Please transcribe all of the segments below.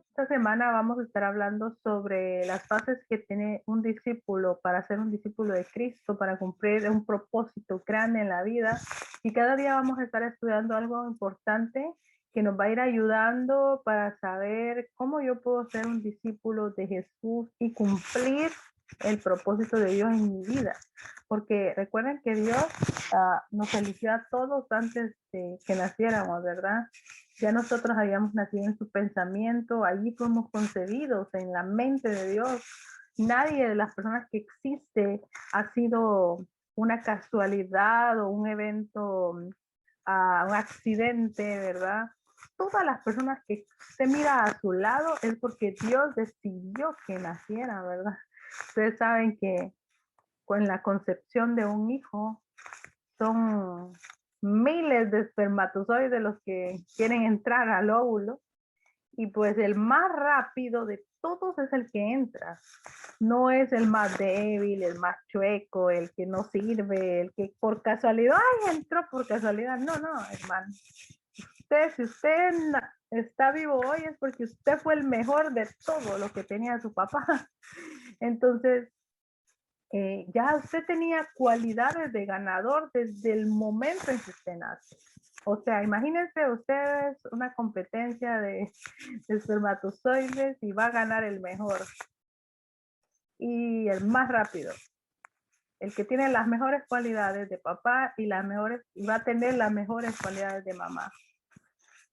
Esta semana vamos a estar hablando sobre las fases que tiene un discípulo para ser un discípulo de Cristo, para cumplir un propósito grande en la vida. Y cada día vamos a estar estudiando algo importante que nos va a ir ayudando para saber cómo yo puedo ser un discípulo de Jesús y cumplir el propósito de Dios en mi vida. Porque recuerden que Dios nos eligió a todos antes de que naciéramos, ¿verdad? Ya nosotros habíamos nacido en su pensamiento, allí fuimos concebidos en la mente de Dios. Nadie de las personas que existe ha sido una casualidad o un evento, un accidente, ¿verdad? Todas las personas que usted mira a su lado es porque Dios decidió que naciera, ¿verdad? Ustedes saben que con la concepción de un hijo son miles de espermatozoides los que quieren entrar al óvulo y pues el más rápido de todos es el que entra. No es el más débil, el más chueco, el que no sirve, el que por casualidad, ay, entró por casualidad. No, no, hermano. Si usted está vivo hoy es porque usted fue el mejor de todo lo que tenía su papá. Entonces, ya usted tenía cualidades de ganador desde el momento en que usted nace. O sea, imagínense ustedes una competencia de espermatozoides y va a ganar el mejor y el más rápido, el que tiene las mejores cualidades de papá y las mejores, y va a tener las mejores cualidades de mamá.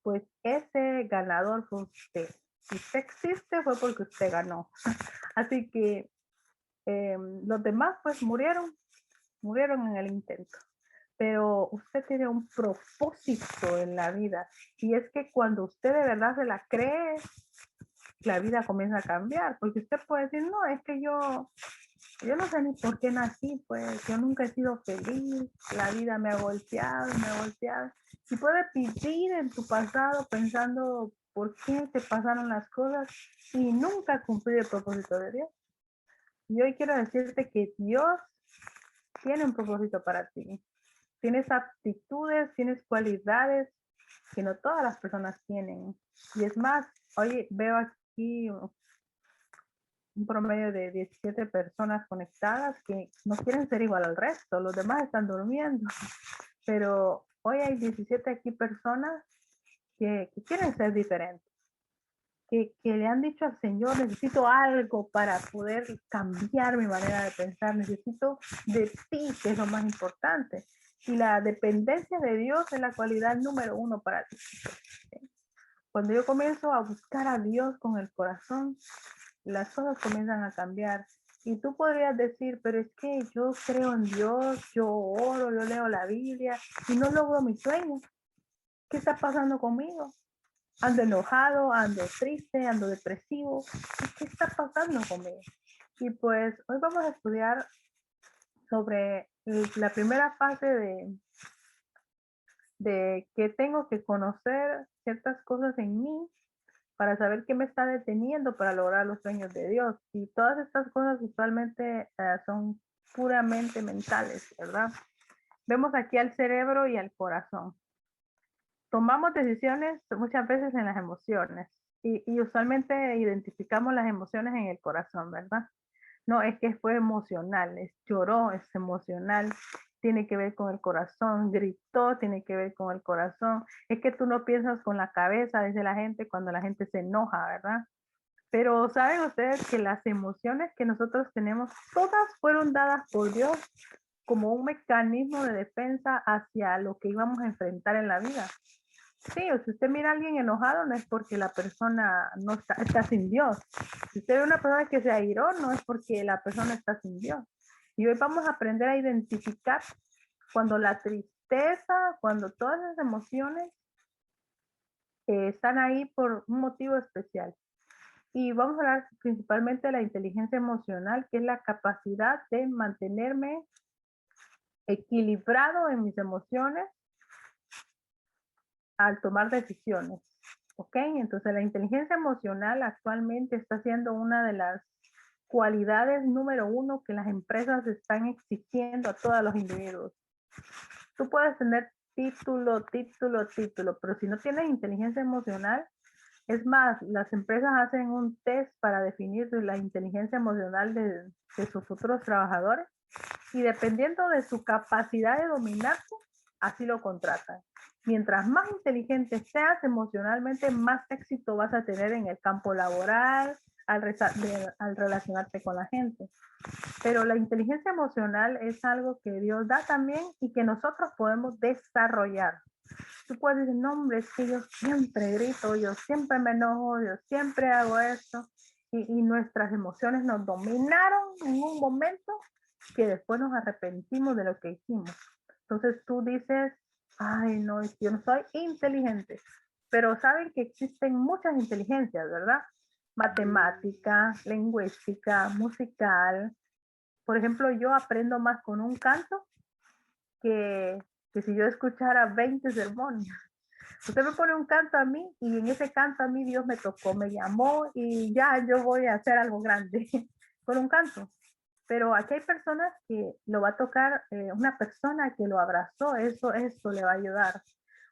Pues ese ganador fue usted. Si usted existe fue porque usted ganó. Así que los demás pues murieron en el intento. Pero usted tiene un propósito en la vida. Y es que cuando usted de verdad se la cree, la vida comienza a cambiar. Porque usted puede decir, no, es que yo no sé ni por qué nací, pues yo nunca he sido feliz, la vida me ha golpeado, Y puede vivir en tu pasado pensando por qué te pasaron las cosas y nunca cumplir el propósito de Dios. Y hoy quiero decirte que Dios tiene un propósito para ti. Tienes aptitudes, tienes cualidades que no todas las personas tienen. Y es más, hoy veo aquí un promedio de 17 personas conectadas que no quieren ser igual al resto, los demás están durmiendo, pero hoy hay 17 aquí personas que quieren ser diferentes, que le han dicho al Señor, necesito algo para poder cambiar mi manera de pensar, necesito de ti, que es lo más importante. Y la dependencia de Dios es la cualidad número uno para ti. Cuando yo comienzo a buscar a Dios con el corazón, las cosas comienzan a cambiar. Y tú podrías decir, pero es que yo creo en Dios, yo oro, yo leo la Biblia y no logro mis sueños. ¿Qué está pasando conmigo? Ando enojado, ando triste, ando depresivo. ¿Qué está pasando conmigo? Y pues hoy vamos a estudiar sobre la primera fase de que tengo que conocer ciertas cosas en mí para saber qué me está deteniendo para lograr los sueños de Dios. Y todas estas cosas usualmente son puramente mentales, ¿verdad? Vemos aquí al cerebro y al corazón. Tomamos decisiones muchas veces en las emociones y usualmente identificamos las emociones en el corazón, ¿verdad? No, es que fue emocional, lloró, es emocional, tiene que ver con el corazón, gritó, tiene que ver con el corazón. Es que tú no piensas con la cabeza, dice la gente, cuando la gente se enoja, ¿verdad? Pero saben ustedes que las emociones que nosotros tenemos, todas fueron dadas por Dios como un mecanismo de defensa hacia lo que íbamos a enfrentar en la vida. Sí, o si usted mira a alguien enojado, no es porque la persona no está sin Dios. Si usted ve a una persona que se airó, no es porque la persona está sin Dios. Y hoy vamos a aprender a identificar cuando la tristeza, cuando todas las emociones están ahí por un motivo especial. Y vamos a hablar principalmente de la inteligencia emocional, que es la capacidad de mantenerme equilibrado en mis emociones al tomar decisiones. ¿Ok? Entonces la inteligencia emocional actualmente está siendo una de las cualidades número uno que las empresas están exigiendo a todos los individuos. Tú puedes tener título, pero si no tienes inteligencia emocional, es más, las empresas hacen un test para definir la inteligencia emocional de sus futuros trabajadores y dependiendo de su capacidad de dominarte, así lo contratan. Mientras más inteligente seas emocionalmente, más éxito vas a tener en el campo laboral, al relacionarte con la gente. Pero la inteligencia emocional es algo que Dios da también y que nosotros podemos desarrollar. Tú puedes decir, no, hombre, es que yo siempre grito, yo siempre me enojo, yo siempre hago esto. Y nuestras emociones nos dominaron en un momento que después nos arrepentimos de lo que hicimos. Entonces tú dices, ay, no, yo no soy inteligente. Pero saben que existen muchas inteligencias, ¿verdad? Matemática, lingüística, musical. Por ejemplo, yo aprendo más con un canto que, que si yo escuchara 20 sermones. Usted me pone un canto a mí y en ese canto a mí Dios me tocó, me llamó y ya yo voy a hacer algo grande con un canto. Pero aquí hay personas que lo va a tocar, una persona que lo abrazó, eso le va a ayudar.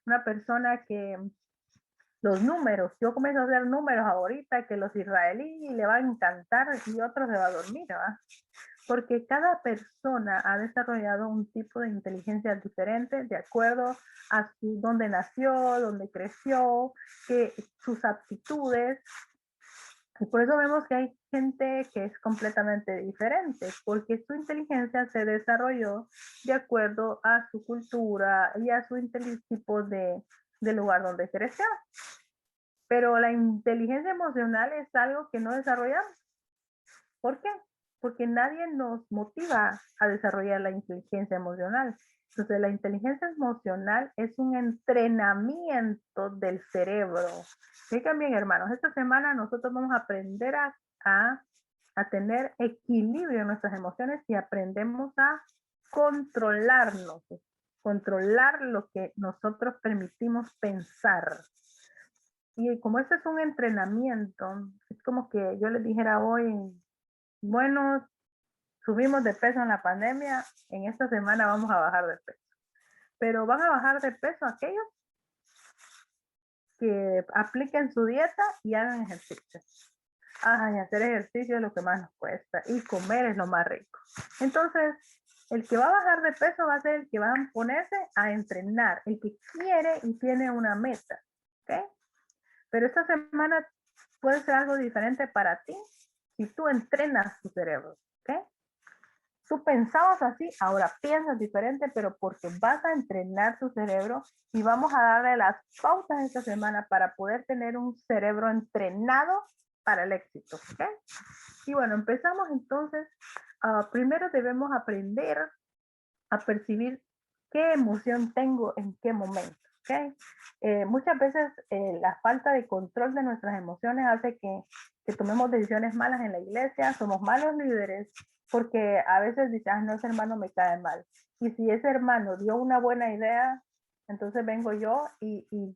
Una persona que los números, yo comienzo a hacer números ahorita que los israelíes le va a encantar y otros se va a dormir, ¿verdad? Porque cada persona ha desarrollado un tipo de inteligencia diferente de acuerdo a su, dónde nació, dónde creció, sus aptitudes. Y por eso vemos que hay gente que es completamente diferente, porque su inteligencia se desarrolló de acuerdo a su cultura y a su tipo de lugar donde creció. Pero la inteligencia emocional es algo que no desarrollamos. ¿Por qué? Porque nadie nos motiva a desarrollar la inteligencia emocional. Entonces, la inteligencia emocional es un entrenamiento del cerebro. Fíjense bien, hermanos, esta semana nosotros vamos a aprender a tener equilibrio en nuestras emociones y aprendemos a controlarnos, controlar lo que nosotros permitimos pensar. Y como este es un entrenamiento, es como que yo les dijera hoy, bueno, subimos de peso en la pandemia, en esta semana vamos a bajar de peso. Pero van a bajar de peso aquellos que apliquen su dieta y hagan ejercicio. Ay, hacer ejercicio es lo que más nos cuesta y comer es lo más rico. Entonces, el que va a bajar de peso va a ser el que va a ponerse a entrenar, el que quiere y tiene una meta. ¿Ok? Pero esta semana puede ser algo diferente para ti si tú entrenas tu cerebro. ¿Ok? Tú pensabas así, ahora piensas diferente, pero porque vas a entrenar tu cerebro y vamos a darle las pautas esta semana para poder tener un cerebro entrenado para el éxito. ¿Okay? Y bueno, empezamos entonces. Primero debemos aprender a percibir qué emoción tengo en qué momento. ¿Okay? Muchas veces la falta de control de nuestras emociones hace que tomemos decisiones malas en la iglesia, somos malos líderes, porque a veces dices, ah, no, ese hermano me cae mal. Y si ese hermano dio una buena idea, entonces vengo yo y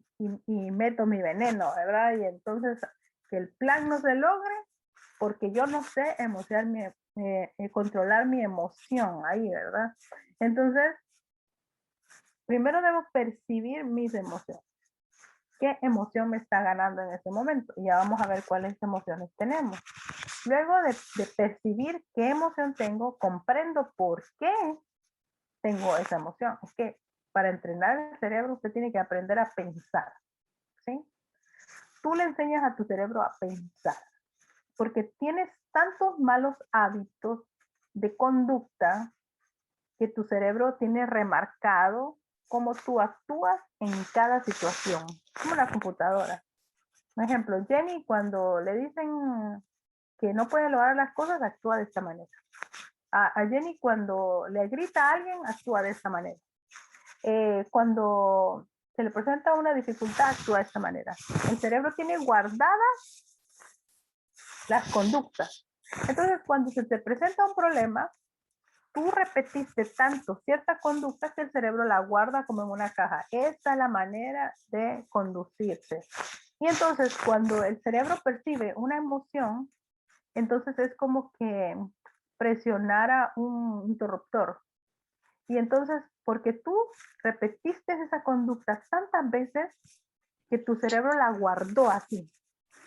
meto mi veneno, ¿verdad? Y entonces que el plan no se logre porque yo no sé controlar mi emoción ahí, ¿verdad? Entonces, primero debo percibir mis emociones. ¿Qué emoción me está ganando en este momento? Y ya vamos a ver cuáles emociones tenemos. Luego de percibir qué emoción tengo, comprendo por qué tengo esa emoción. Es que para entrenar el cerebro usted tiene que aprender a pensar. ¿Sí? Tú le enseñas a tu cerebro a pensar. Porque tienes tantos malos hábitos de conducta que tu cerebro tiene remarcado cómo tú actúas en cada situación, como la computadora. Por ejemplo, Jenny cuando le dicen que no puede lograr las cosas, actúa de esta manera. A Jenny cuando le grita a alguien, actúa de esta manera. Cuando se le presenta una dificultad, actúa de esta manera. El cerebro tiene guardadas las conductas. Entonces, cuando se te presenta un problema, tú repetiste tanto cierta conducta que el cerebro la guarda como en una caja. Esta es la manera de conducirse. Y entonces cuando el cerebro percibe una emoción, entonces es como que presionara un interruptor. Y entonces, porque tú repetiste esa conducta tantas veces que tu cerebro la guardó así.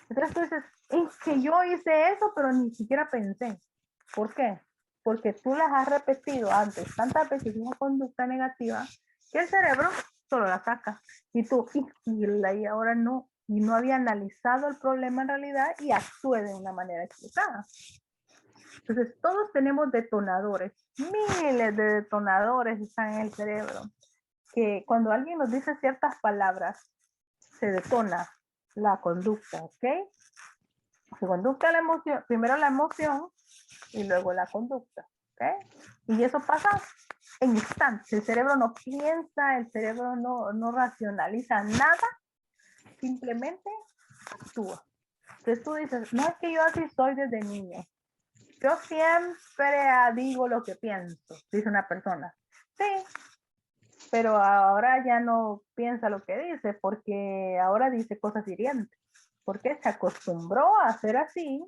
Entonces tú dices, es que yo hice eso, pero ni siquiera pensé. ¿Por qué? Porque tú las has repetido antes tantas veces una conducta negativa que el cerebro solo la saca. Y tú, y ahora no, y no había analizado el problema en realidad y actúe de una manera equivocada. Entonces, todos tenemos detonadores, miles de detonadores están en el cerebro, que cuando alguien nos dice ciertas palabras, se detona la conducta, ¿ok? Se conducta la emoción, primero la emoción y luego la conducta, ¿ok? Y eso pasa en instantes. El cerebro no piensa, el cerebro no racionaliza nada, simplemente actúa. Entonces tú dices, no es que yo así soy desde niño. Yo siempre digo lo que pienso, dice una persona. Sí, pero ahora ya no piensa lo que dice porque ahora dice cosas hirientes. Porque se acostumbró a hacer así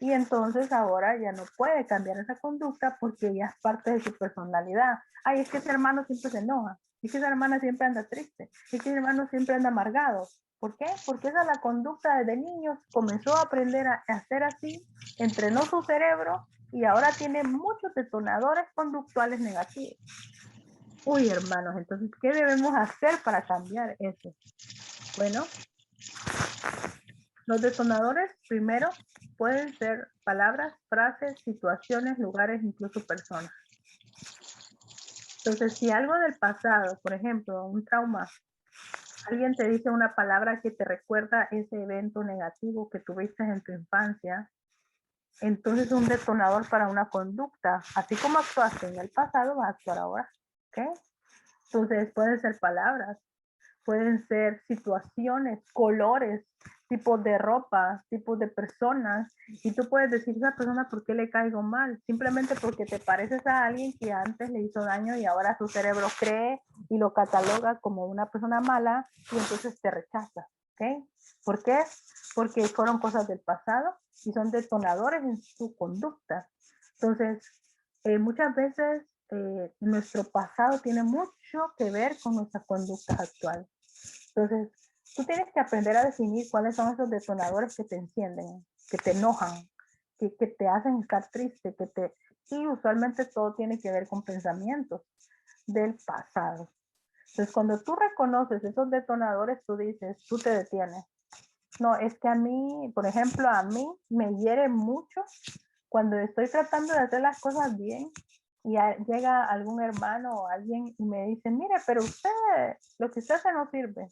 y entonces ahora ya no puede cambiar esa conducta porque ya es parte de su personalidad. Ay, es que ese hermano siempre se enoja. Es que esa hermana siempre anda triste. Es que ese hermano siempre anda amargado. ¿Por qué? Porque esa es la conducta desde niños. Comenzó a aprender a hacer así, entrenó su cerebro y ahora tiene muchos detonadores conductuales negativos. Uy, hermanos, entonces, ¿qué debemos hacer para cambiar eso? Bueno, los detonadores, primero, pueden ser palabras, frases, situaciones, lugares, incluso personas. Entonces, si algo del pasado, por ejemplo, un trauma, alguien te dice una palabra que te recuerda ese evento negativo que tuviste en tu infancia, entonces un detonador para una conducta, así como actuaste en el pasado, vas a actuar ahora. ¿Ok? Entonces, pueden ser palabras, pueden ser situaciones, colores, tipos de ropa, tipos de personas. Y tú puedes decir a esa persona por qué le caigo mal, simplemente porque te pareces a alguien que antes le hizo daño y ahora su cerebro cree y lo cataloga como una persona mala y entonces te rechaza. ¿Ok? ¿Por qué? Porque fueron cosas del pasado y son detonadores en su conducta. Entonces, muchas veces nuestro pasado tiene mucho que ver con nuestra conducta actual. Entonces, tú tienes que aprender a definir cuáles son esos detonadores que te encienden, que te enojan, que te hacen estar triste, y usualmente todo tiene que ver con pensamientos del pasado. Entonces, cuando tú reconoces esos detonadores, tú dices, tú te detienes. No, es que a mí, por ejemplo, a mí me hiere mucho cuando estoy tratando de hacer las cosas bien y llega algún hermano o alguien y me dice, mire, pero usted, lo que usted hace no sirve.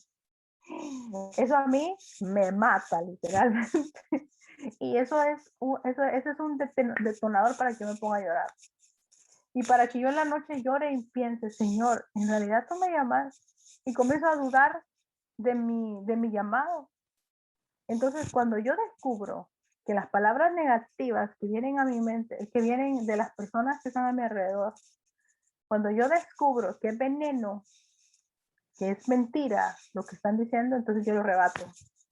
Eso a mí me mata, literalmente. Y ese es un detonador para que me ponga a llorar. Y para que yo en la noche llore y piense, Señor, en realidad tú me llamas. Y comienzo a dudar de mi llamado. Entonces, cuando yo descubro que las palabras negativas que vienen a mi mente, que vienen de las personas que están a mi alrededor, cuando yo descubro que es veneno, que es mentira lo que están diciendo, entonces yo lo rebato.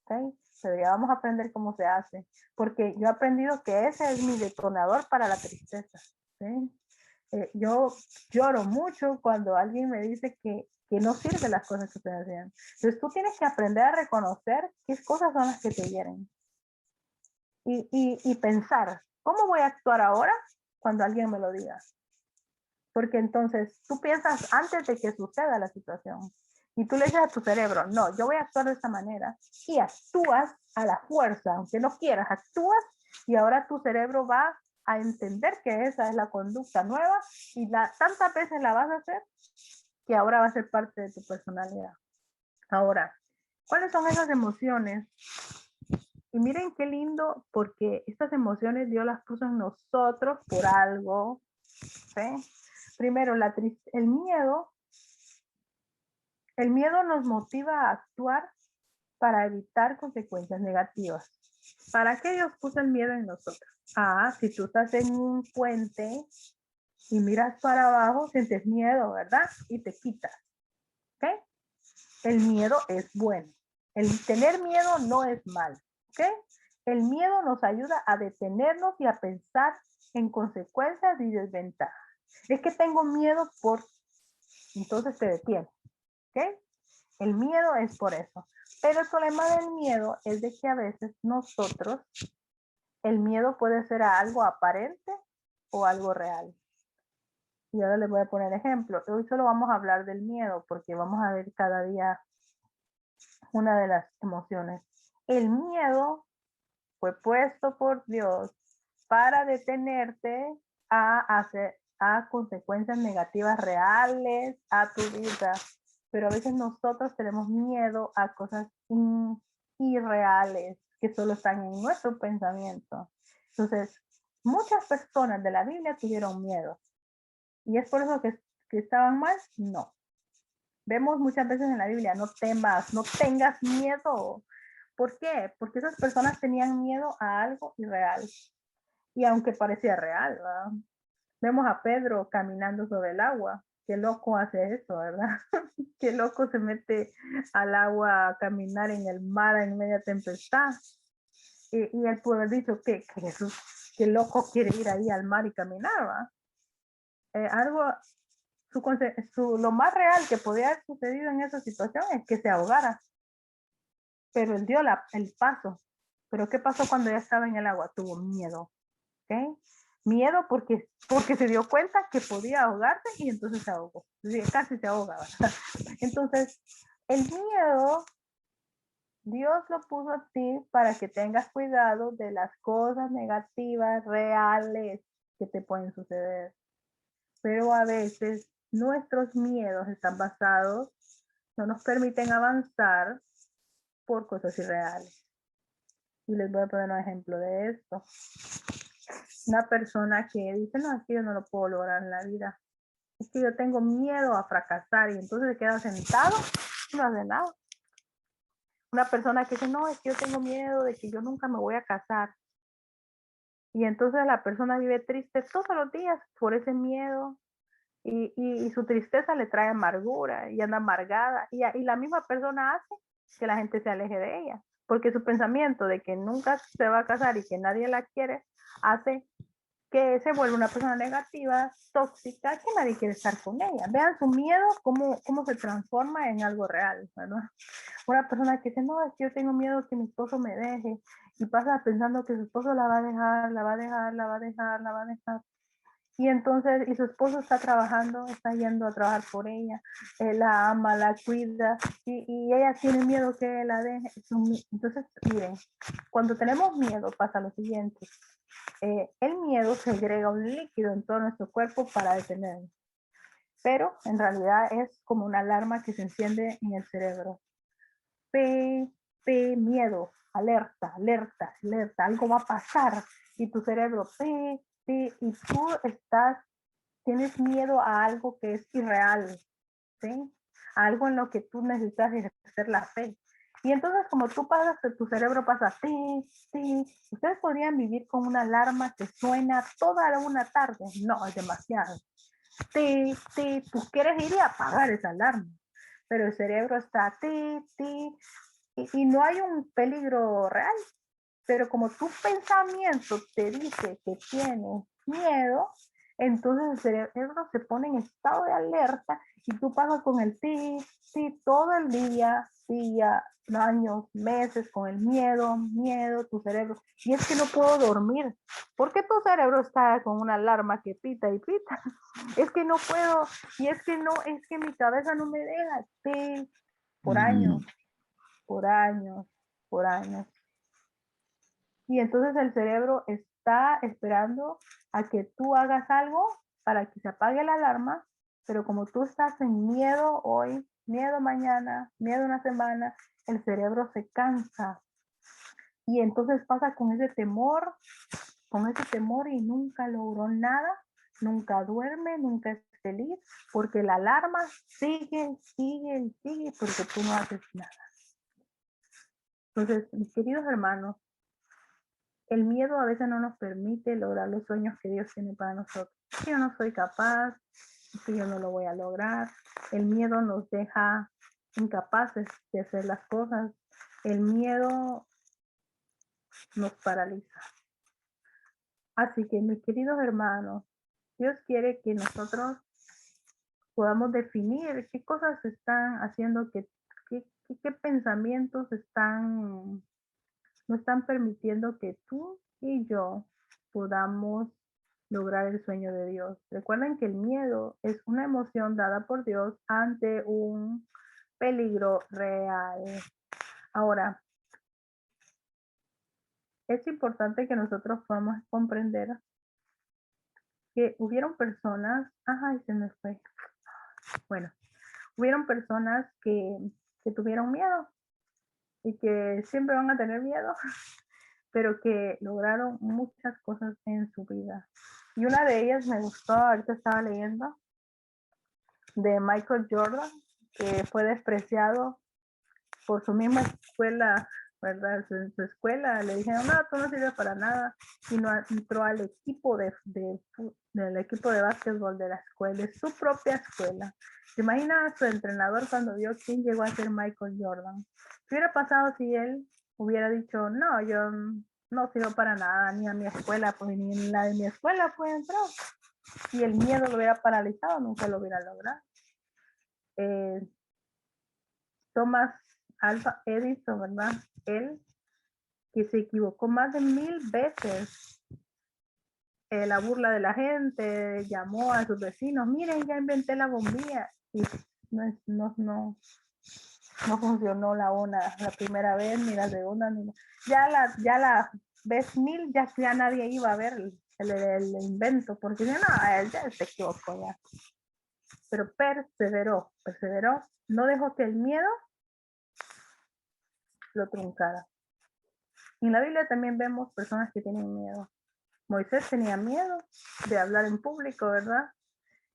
¿Okay? Pero ya vamos a aprender cómo se hace, porque yo he aprendido que ese es mi detonador para la tristeza. ¿Sí? Yo lloro mucho cuando alguien me dice que no sirven las cosas que estoy haciendo. Entonces tú tienes que aprender a reconocer qué cosas son las que te hieren. Y pensar, ¿cómo voy a actuar ahora cuando alguien me lo diga? Porque entonces tú piensas antes de que suceda la situación. Y tú le dices a tu cerebro, no, yo voy a actuar de esta manera. Y actúas a la fuerza, aunque no quieras, actúas y ahora tu cerebro va a entender que esa es la conducta nueva y tantas veces la vas a hacer que ahora va a ser parte de tu personalidad. Ahora, ¿cuáles son esas emociones? Y miren qué lindo, porque estas emociones Dios las puso en nosotros por algo. ¿Sí? Primero, el miedo nos motiva a actuar para evitar consecuencias negativas. ¿Para qué Dios puso el miedo en nosotros? Si tú estás en un puente y miras para abajo, sientes miedo, ¿verdad? Y te quitas. ¿Ok? El miedo es bueno. El tener miedo no es malo. ¿Ok? El miedo nos ayuda a detenernos y a pensar en consecuencias y desventajas. Es que tengo miedo por... Entonces te detiene, ¿ok? El miedo es por eso. Pero el problema del miedo es de que a veces nosotros, el miedo puede ser a algo aparente o algo real. Y ahora les voy a poner ejemplo. Hoy solo vamos a hablar del miedo porque vamos a ver cada día una de las emociones. El miedo fue puesto por Dios para detenerte a consecuencias negativas reales a tu vida. Pero a veces nosotros tenemos miedo a cosas irreales que solo están en nuestro pensamiento. Entonces, muchas personas de la Biblia tuvieron miedo. ¿Y es por eso que estaban mal? No. Vemos muchas veces en la Biblia, no temas, no tengas miedo. ¿Por qué? Porque esas personas tenían miedo a algo irreal. Y aunque parecía real, ¿verdad? Vemos a Pedro caminando sobre el agua. Qué loco hace eso, ¿verdad? Qué loco se mete al agua a caminar en el mar en media tempestad. Y él pudo haber dicho que Jesús, qué loco quiere ir ahí al mar y caminar, ¿verdad? Algo, lo más real que podía haber sucedido en esa situación es que se ahogara. Pero él dio el paso. Pero ¿qué pasó cuando ya estaba en el agua? Tuvo miedo. ¿Ok? Miedo porque se dio cuenta que podía ahogarse y entonces se ahogó. Casi se ahoga, ¿verdad? Entonces, el miedo, Dios lo puso a ti para que tengas cuidado de las cosas negativas, reales que te pueden suceder. Pero a veces nuestros miedos están basados, no nos permiten avanzar por cosas irreales. Y les voy a poner un ejemplo de esto. Una persona que dice, no, es que yo no lo puedo lograr en la vida. Es que yo tengo miedo a fracasar y entonces se queda sentado y no hace nada. Una persona que dice, no, es que yo tengo miedo de que yo nunca me voy a casar. Y entonces la persona vive triste todos los días por ese miedo y su tristeza le trae amargura y anda amargada. Y la misma persona hace que la gente se aleje de ella. Porque su pensamiento de que nunca se va a casar y que nadie la quiere hace que se vuelve una persona negativa, tóxica, que nadie quiere estar con ella. Vean su miedo, cómo se transforma en algo real, ¿verdad? Una persona que dice, no, es que yo tengo miedo que mi esposo me deje, y pasa pensando que su esposo la va a dejar, la va a dejar, la va a dejar, la va a dejar. Y entonces, y su esposo está trabajando, está yendo a trabajar por ella, él la ama, la cuida, y ella tiene miedo que la deje. Entonces, miren, cuando tenemos miedo pasa lo siguiente. El miedo segrega un líquido en todo nuestro cuerpo para detenernos. Pero en realidad es como una alarma que se enciende en el cerebro. Miedo, alerta, alerta, alerta, algo va a pasar. Y tu cerebro, y tú tienes miedo a algo que es irreal, ¿sí? A algo en lo que tú necesitas ejercer la fe. Y entonces, como tú pasas, tu cerebro pasa, ustedes podrían vivir con una alarma que suena toda una tarde. No, es demasiado. Tú quieres ir y apagar esa alarma, pero el cerebro está, y no hay un peligro real. Pero como tu pensamiento te dice que tienes miedo, entonces el cerebro se pone en estado de alerta y tú pasas con el todo el día, años, meses con el miedo, tu cerebro. Y es que no puedo dormir. ¿Por qué tu cerebro está con una alarma que pita y pita? Es que no puedo, y es que mi cabeza no me deja. Por años, por años, por años. Y entonces el cerebro está esperando a que tú hagas algo para que se apague la alarma, pero como tú estás en miedo hoy, miedo mañana, miedo una semana, el cerebro se cansa. Y entonces pasa con ese temor y nunca logró nada, nunca duerme, nunca es feliz, porque la alarma sigue, porque tú no haces nada. Entonces, mis queridos hermanos, el miedo a veces no nos permite lograr los sueños que Dios tiene para nosotros. Si yo no soy capaz, si yo no lo voy a lograr. El miedo nos deja incapaces de hacer las cosas. El miedo nos paraliza. Así que, mis queridos hermanos, Dios quiere que nosotros podamos definir qué cosas están haciendo, qué pensamientos no están permitiendo que tú y yo podamos lograr el sueño de Dios. Recuerden que el miedo es una emoción dada por Dios ante un peligro real. Ahora, es importante que nosotros podamos comprender que hubieron personas, ay, se me fue. Bueno, hubieron personas que tuvieron miedo y que siempre van a tener miedo, pero que lograron muchas cosas en su vida. Y una de ellas me gustó, ahorita estaba leyendo, de Michael Jordan, que fue despreciado por su misma escuela, ¿verdad? En su escuela le dijeron, no, tú no sirves para nada, y no entró al equipo del equipo de básquetbol de la escuela, de su propia escuela. ¿Se imagina a su entrenador cuando vio quién llegó a ser Michael Jordan? ¿Qué hubiera pasado si él hubiera dicho, no, yo no sirvo para nada, ni a mi escuela, pues ni en la de mi escuela puede entrar? Y el miedo lo hubiera paralizado, nunca lo hubiera logrado. Thomas Alva Edison, ¿verdad? Él, que se equivocó más de 1000 veces, la burla de la gente, llamó a sus vecinos, miren, ya inventé la bombilla, y no funcionó la primera vez, ni la segunda, ya la vez 1000, ya nadie iba a ver el invento, porque no, él ya se equivocó ya. Pero perseveró, no dejó que el miedo lo truncara. En la Biblia también vemos personas que tienen miedo. Moisés tenía miedo de hablar en público, ¿verdad?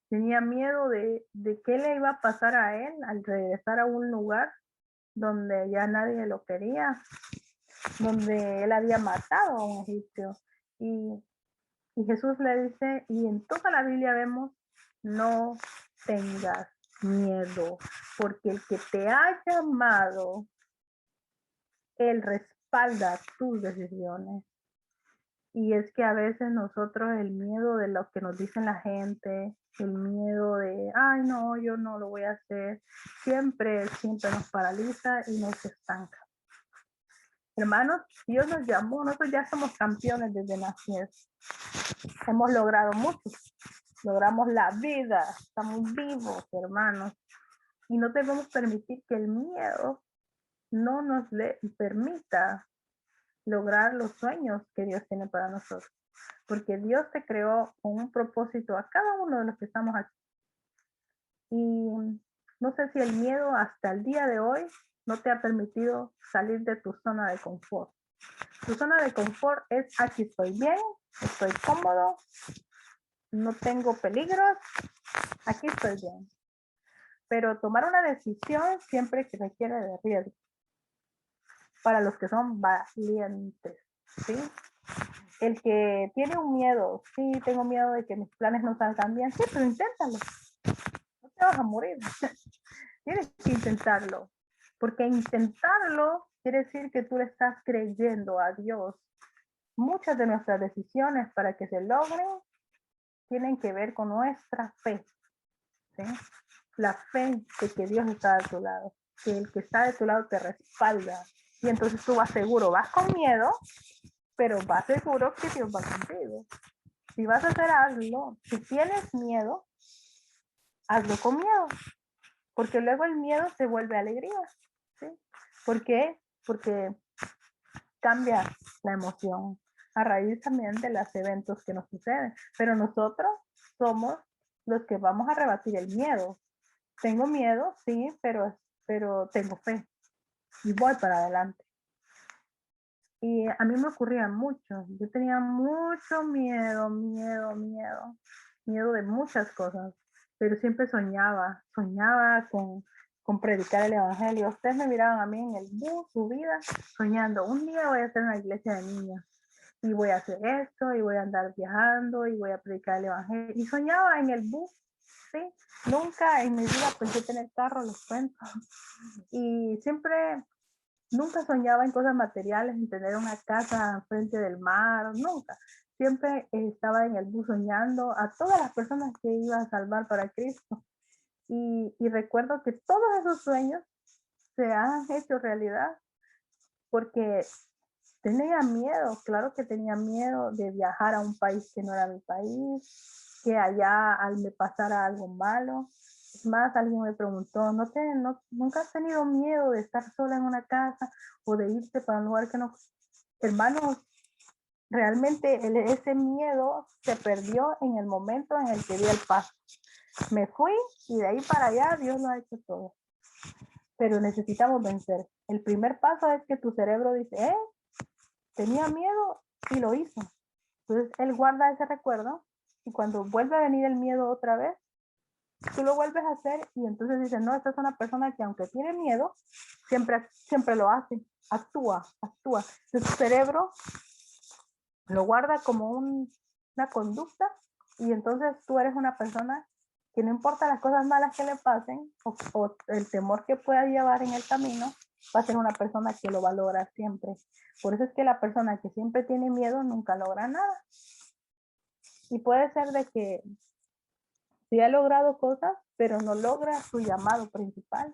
Tenía miedo de qué le iba a pasar a él al regresar a un lugar donde ya nadie lo quería, donde él había matado a un egipcio. Y, y Jesús le dice, y en toda la Biblia vemos, no tengas miedo, porque el que te ha llamado, él respalda tus decisiones. Y es que a veces nosotros el miedo de lo que nos dicen la gente, el miedo de, ay no, yo no lo voy a hacer, siempre nos paraliza y nos estanca. Hermanos, Dios nos llamó, nosotros ya somos campeones desde nacer. Hemos logrado mucho, logramos la vida, estamos vivos, hermanos. Y no debemos permitir que el miedo no nos permita lograr los sueños que Dios tiene para nosotros. Porque Dios te creó con un propósito a cada uno de los que estamos aquí. Y no sé si el miedo hasta el día de hoy no te ha permitido salir de tu zona de confort. Tu zona de confort es, aquí estoy bien, estoy cómodo, no tengo peligros, aquí estoy bien. Pero tomar una decisión siempre que requiere de riesgo. Para los que son valientes, ¿sí? El que tiene un miedo, sí, tengo miedo de que mis planes no salgan bien, sí, pero inténtalo. No te vas a morir. Tienes que intentarlo. Porque intentarlo quiere decir que tú le estás creyendo a Dios. Muchas de nuestras decisiones para que se logren tienen que ver con nuestra fe. ¿Sí? La fe de que Dios está de tu lado. Que el que está de tu lado te respalda. Y entonces tú vas seguro, vas con miedo, pero vas seguro que Dios va contigo. Si vas a hacer algo, si tienes miedo, hazlo con miedo, porque luego el miedo se vuelve alegría. ¿Sí? ¿Por qué? Porque cambia la emoción a raíz también de los eventos que nos suceden. Pero nosotros somos los que vamos a rebatir el miedo. Tengo miedo, sí, pero tengo fe y voy para adelante. Y a mí me ocurría mucho. Yo tenía mucho miedo de muchas cosas, pero siempre soñaba con predicar el evangelio. Ustedes me miraban a mí en el bus, su vida, soñando, un día voy a hacer una iglesia de niños y voy a hacer esto y voy a andar viajando y voy a predicar el evangelio. Y soñaba en el bus, ¿sí? Nunca en mi vida pensé tener carro, los cuento. Y siempre nunca soñaba en cosas materiales, en tener una casa frente del mar, nunca. siempre estaba en el bus soñando a todas las personas que iba a salvar para Cristo. Y recuerdo que todos esos sueños se han hecho realidad porque tenía miedo, claro que tenía miedo de viajar a un país que no era mi país, que allá me pasara algo malo. Es más, alguien me preguntó, ¿nunca has tenido miedo de estar sola en una casa o de irte para un lugar que no? Hermanos, realmente ese miedo se perdió en el momento en el que di el paso. Me fui y de ahí para allá Dios lo ha hecho todo. Pero necesitamos vencer. El primer paso es que tu cerebro dice, tenía miedo y lo hizo. Entonces él guarda ese recuerdo y cuando vuelve a venir el miedo otra vez, tú lo vuelves a hacer y entonces dices, no, esta es una persona que aunque tiene miedo, siempre lo hace, actúa. Entonces tu cerebro lo guarda como una conducta y entonces tú eres una persona que no importa las cosas malas que le pasen o el temor que pueda llevar en el camino, va a ser una persona que lo va a lograr siempre. Por eso es que la persona que siempre tiene miedo nunca logra nada. Y puede ser de que sí ha logrado cosas, pero no logra su llamado principal,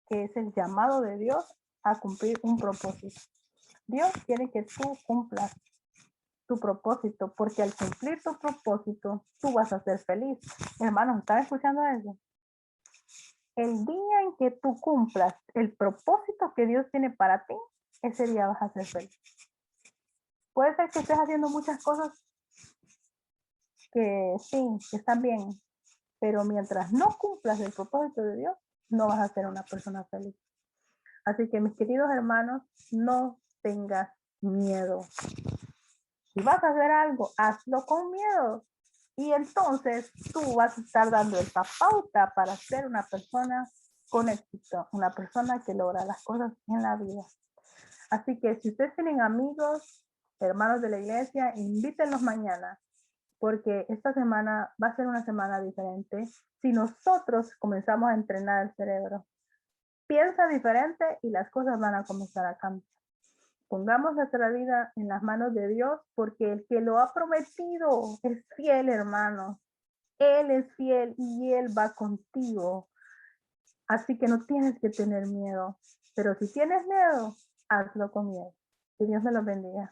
que es el llamado de Dios a cumplir un propósito. Dios quiere que tú cumplas tu propósito, porque al cumplir tu propósito, tú vas a ser feliz. Hermanos, ¿están escuchando eso? El día en que tú cumplas el propósito que Dios tiene para ti, ese día vas a ser feliz. Puede ser que estés haciendo muchas cosas que sí, que están bien, pero mientras no cumplas el propósito de Dios, no vas a ser una persona feliz. Así que mis queridos hermanos, no tengas miedo. Si vas a hacer algo, hazlo con miedo. Y entonces tú vas a estar dando esa pauta para ser una persona con éxito, una persona que logra las cosas en la vida. Así que si ustedes tienen amigos, hermanos de la iglesia, invítenlos mañana, porque esta semana va a ser una semana diferente si nosotros comenzamos a entrenar el cerebro. Piensa diferente y las cosas van a comenzar a cambiar. Pongamos nuestra vida en las manos de Dios, porque el que lo ha prometido es fiel, hermano. Él es fiel y Él va contigo. Así que no tienes que tener miedo. Pero si tienes miedo, hazlo con miedo. Que Dios me los bendiga.